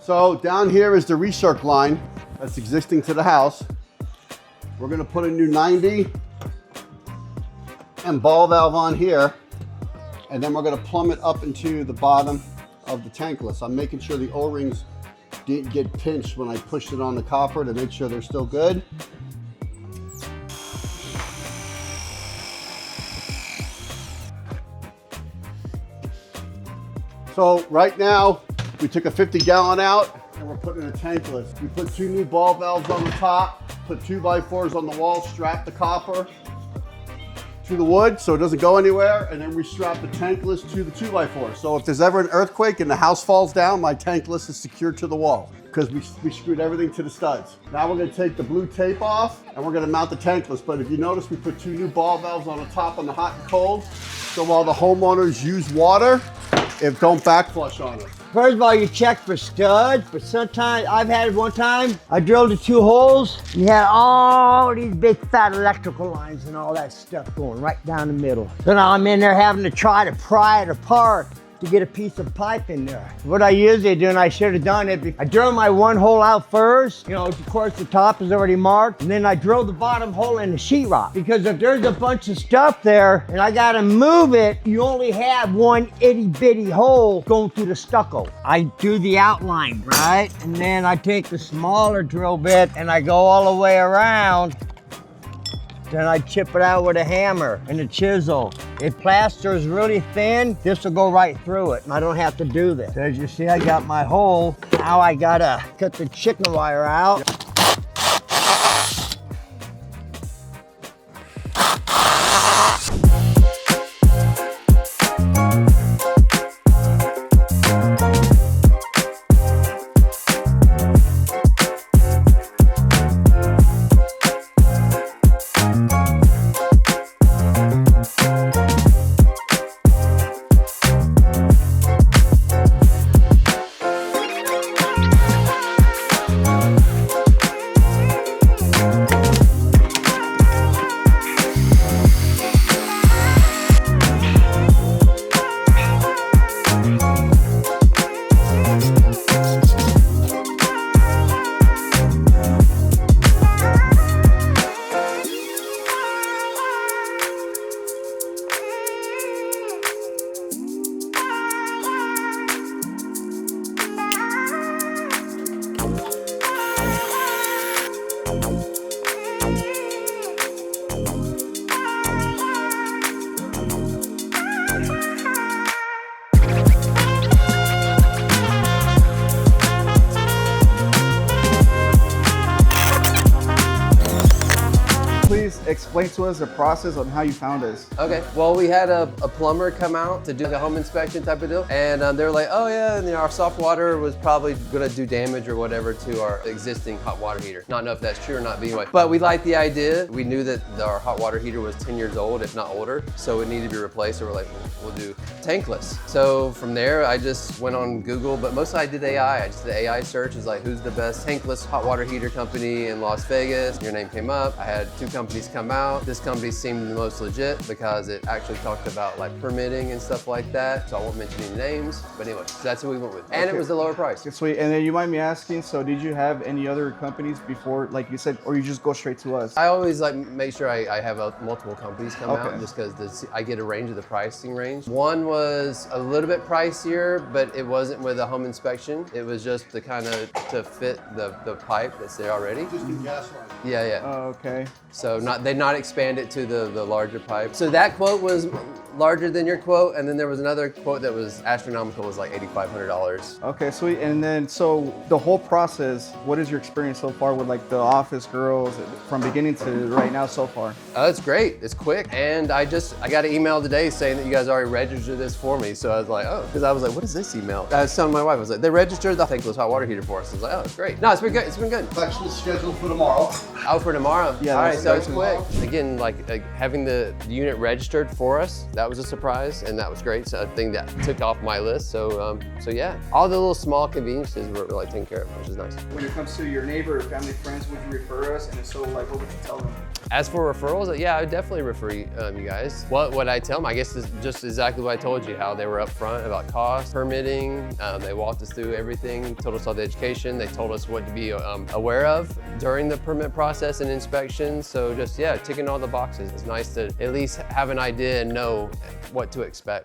So down here is the recirc line that's existing to the house. We're gonna put a new 90 and ball valve on here, and then we're gonna plumb it up into the bottom of the tankless. I'm making sure the O-rings didn't get pinched when I pushed it on the copper to make sure they're still good. So right now, we took a 50-gallon out and we're putting a tankless. We put 2 new ball valves on the top, put 2x4s on the wall, strap the copper to the wood so it doesn't go anywhere, and then we strap the tankless to the 2x4. So if there's ever an earthquake and the house falls down, my tankless is secured to the wall because we screwed everything to the studs. Now we're gonna take the blue tape off and we're gonna mount the tankless. But if you notice, we put 2 new ball valves on the top on the hot and cold. So while the homeowners use water, it don't backflush on us. First of all, you check for studs, but sometimes, I've had it one time, I drilled the 2 holes, and you had all these big fat electrical lines and all that stuff going right down the middle. So now I'm in there having to try to pry it apart to get a piece of pipe in there. What I usually do, and I should have done it, I drill my 1 hole out first, you know, of course the top is already marked, and then I drill the bottom hole in the sheetrock. Because if there's a bunch of stuff there and I gotta move it, you only have 1 itty bitty hole going through the stucco. I do the outline, right? And then I take the smaller drill bit and I go all the way around. Then I chip it out with a hammer and a chisel. If plaster is really thin, this will go right through it, and I don't have to do this. So as you see, I got my hole. Now I gotta cut the chicken wire out. Explain to us the process on how you found us. Okay, well, we had a plumber come out to do the home inspection type of deal, and they were like, oh yeah, and, you know, our soft water was probably gonna do damage or whatever to our existing hot water heater. Not know if that's true or not, but anyway. But we liked the idea. We knew that our hot water heater was 10 years old, if not older, so it needed to be replaced, so we're like, we'll do tankless. So from there, I just went on Google, but mostly I did AI. I just did AI search, is like, who's the best tankless hot water heater company in Las Vegas? Your name came up. I had 2 companies come out. This company seemed the most legit because it actually talked about like permitting and stuff like that. So I won't mention any names, but anyway, so that's who we went with. And it was the lower price. Sweet. And then you mind me asking, so did you have any other companies before, like you said, or you just go straight to us? I always like make sure I have multiple companies come out just because I get a range of the pricing range. One was a little bit pricier, but it wasn't with a home inspection. It was just to kind of to fit the pipe that's there already. Just the gas line. Yeah, yeah. Oh, okay. So they not expand it to the larger pipe. So that quote was larger than your quote, and then there was another quote that was astronomical, was like $8,500. Okay, sweet. And then, so the whole process, what is your experience so far with like the office girls from beginning to right now so far? It's great, it's quick. And I got an email today saying that you guys already registered this for me. So I was like, oh, because I was like, what is this email? I was telling my wife, I was like, they registered the tankless hot water heater for us. I was like, oh, it's great. No, it's been good, it's been good. Actually scheduled for tomorrow. Oh, for tomorrow? Yeah. All right, so it's quick. Again, like having the unit registered for us, that was a surprise, and that was great. So a thing that took off my list. So yeah, all the little small conveniences were like taken care of, which is nice. When it comes to your neighbor or family friends, would you refer us? And if so, like, what would you tell them? As for referrals, yeah, I would definitely refer you guys. What would I tell them? I guess it's just exactly what I told you, how they were upfront about cost, permitting. They walked us through everything, told us all the education. They told us what to be aware of during the permit process and inspection. So just, yeah, ticking all the boxes. It's nice to at least have an idea and know what to expect.